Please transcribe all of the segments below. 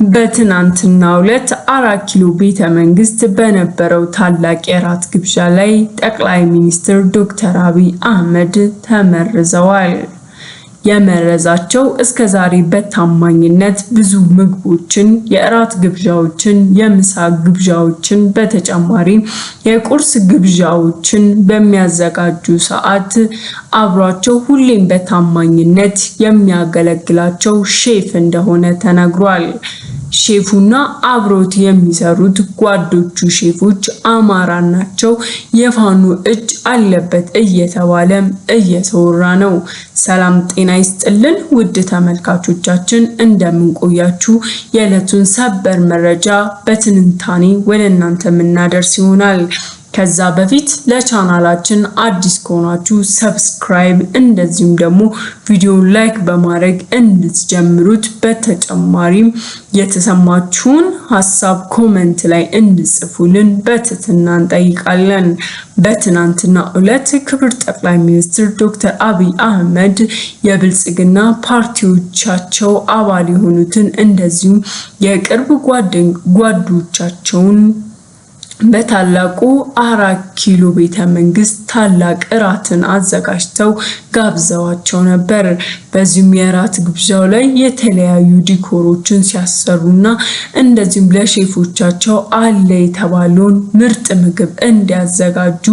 በትናንትናው ዕለት 4 ኪሎ ቤተ መንግስት በነበረው ታላቅ የራት ግብዣ ላይ ጠቅላይ ሚኒስትር ዶክተር አብይ አህመድ ተመርዘዋል። የመረዛቸው እስከዛሬ በታማኝነት ብዙ ምግቦችን፣ የራት ግብዣዎችን፣ የምሳ ግብዣዎችን በተጨማሪ የቁርስ ግብዣዎችን በሚያዘጋጁ ሰዓት አብሯቸው ሁሌም በታማኝነት የሚያገለግላቸው ሼፍ እንደሆነ ተነግሯል። ሼፉና አብሮት የሚሰሩት ጓዶቹ ሼፎች አማራ ናቸው፣ የፋኖ እጅ አለበት እየተባለም እየተወራ ነው። ሰላም ጤና ይስጥልን ውድ ተመልካቾቻችን፣ እንደምንቆያችሁ የዕለቱን ሰበር መረጃ በትንታኔ ወደ እናንተ የምናደርስ ይሆናል። ከዛ በፊት ለቻናላችን አዲስ ከሆናችሁ ሰብስክራይብ እንደዚሁም ደግሞ ቪዲዮውን ላይክ በማድረግ እንድትጀምሩት፣ በተጨማሪም የተሰማችሁን ሐሳብ ኮሜንት ላይ እንድጽፉልን በትህትና እንጠይቃለን። በትናንትና ዕለት ክብር ጠቅላይ ሚኒስትር ዶክተር አብይ አህመድ የብልጽግና ፓርቲዎቻቸው አባል የሆኑትን እንደዚሁም የቅርብ ጓዶቻቸውን በታላቁ 4 ኪሎ ቤተ መንግስት ታላቅ እራትን አዘጋጅተው ጋብዘዋቸው ነበር። በዚህም የራት ግብዣው ላይ የተለያዩ ዲኮሮችን ሲያሰሩና እንደዚሁም ለሼፎቻቸው አለ የተባለውን ምርጥ ምግብ እንዲያዘጋጁ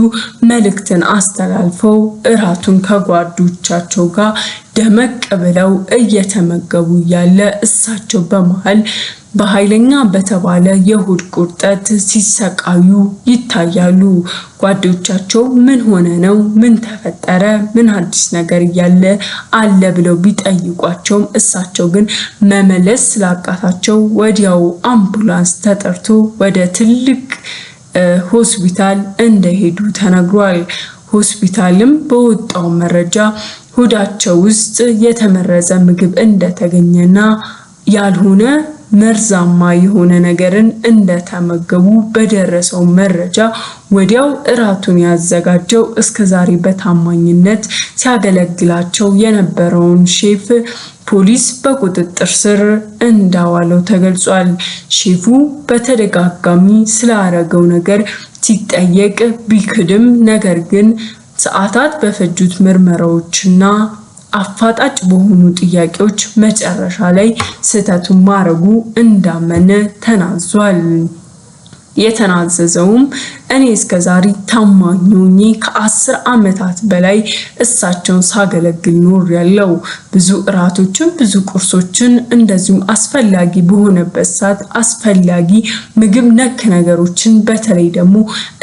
መልእክትን አስተላልፈው እራቱን ከጓዶቻቸው ጋር ደመቅ ብለው እየተመገቡ ያለ እሳቸው በመሃል በኃይለኛ በተባለ የሆድ ቁርጠት ሲሰቃዩ ይታያሉ። ጓዶቻቸው ምን ሆነ ነው፣ ምን ተፈጠረ፣ ምን አዲስ ነገር አለ ብለው ቢጠይቋቸውም እሳቸው ግን መመለስ ስላቃታቸው ወዲያው አምቡላንስ ተጠርቶ ወደ ትልቅ ሆስፒታል እንደሄዱ ተነግሯል። ሆስፒታልም በወጣው መረጃ ሆዳቸው ውስጥ የተመረዘ ምግብ እንደተገኘና ያልሆነ መርዛማ የሆነ ነገርን እንደተመገቡ በደረሰው መረጃ ወዲያው እራቱን ያዘጋጀው እስከዛሬ በታማኝነት ሲያገለግላቸው የነበረውን ሼፍ ፖሊስ በቁጥጥር ስር እንዳዋለው ተገልጿል። ሼፉ በተደጋጋሚ ስላረገው ነገር ሲጠየቅ ቢክድም ነገር ግን ሰዓታት በፈጁት ምርመራዎችና አፋጣጭ በሆኑ ጥያቄዎች መጨረሻ ላይ ስህተቱን ማረጉ እንዳመነ ተናዟል። የተናዘዘውም እኔ እስከዛሬ ታማኝ ሆኜ ከ10 ዓመታት በላይ እሳቸውን ሳገለግል ኖሬያለሁ። ብዙ እራቶችን፣ ብዙ ቁርሶችን እንደዚሁም አስፈላጊ በሆነበት ሰዓት አስፈላጊ ምግብ ነክ ነገሮችን በተለይ ደግሞ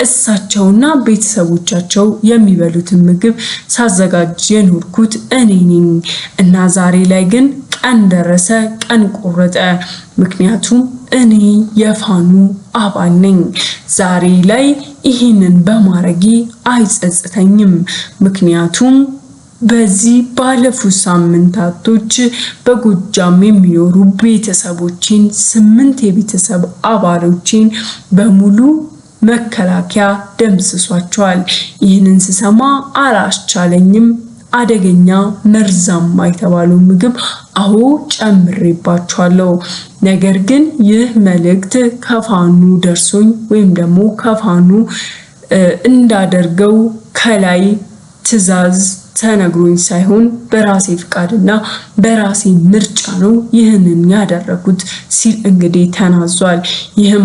እሳቸውና ቤተሰቦቻቸው የሚበሉትን ምግብ ሳዘጋጅ የኖርኩት እኔ ነኝ እና ዛሬ ላይ ግን ቀን ደረሰ፣ ቀን ቆረጠ። ምክንያቱም እኔ የፋኖ አባል ነኝ። ዛሬ ላይ ይህንን በማረጌ አይጸጽተኝም። ምክንያቱም በዚህ ባለፉት ሳምንታቶች በጎጃም የሚኖሩ ቤተሰቦችን 8 የቤተሰብ አባሎችን በሙሉ መከላከያ ደምስሷቸዋል። ይህንን ስሰማ አላስቻለኝም። አደገኛ መርዛማ የተባለው ምግብ አዎ ጨምሬባቸዋለሁ። ነገር ግን ይህ መልእክት ከፋኑ ደርሶኝ ወይም ደግሞ ከፋኑ እንዳደርገው ከላይ ትዕዛዝ ተነግሮኝ ሳይሆን በራሴ ፍቃድና በራሴ ምርጫ ነው ይህንን ያደረኩት ሲል እንግዲህ ተናዟል። ይህም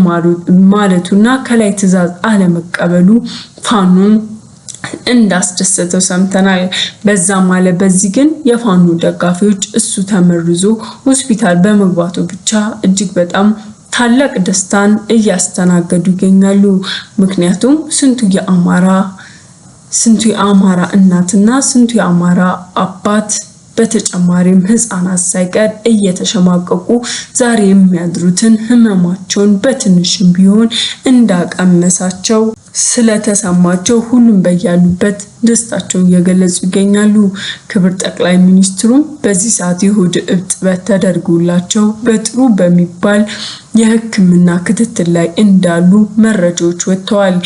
ማለቱና ከላይ ትዕዛዝ አለመቀበሉ ፋኑን እንዳስደሰተው ሰምተናል። በዚህ ግን የፋኖ ደጋፊዎች እሱ ተመርዞ ሆስፒታል በመግባቱ ብቻ እጅግ በጣም ታላቅ ደስታን እያስተናገዱ ይገኛሉ። ምክንያቱም ስንቱ የአማራ እናትና ስንቱ የአማራ አባት በተጨማሪም ህፃናት ሳይቀር እየተሸማቀቁ ዛሬ የሚያድሩትን ህመማቸውን በትንሽም ቢሆን እንዳቀመሳቸው ስለተሰማቸው ሁሉም በያሉበት ደስታቸውን እየገለጹ ይገኛሉ። ክብር ጠቅላይ ሚኒስትሩም በዚህ ሰዓት የሆድ እብጠት ተደርጎላቸው በጥሩ በሚባል የሕክምና ክትትል ላይ እንዳሉ መረጃዎች ወጥተዋል።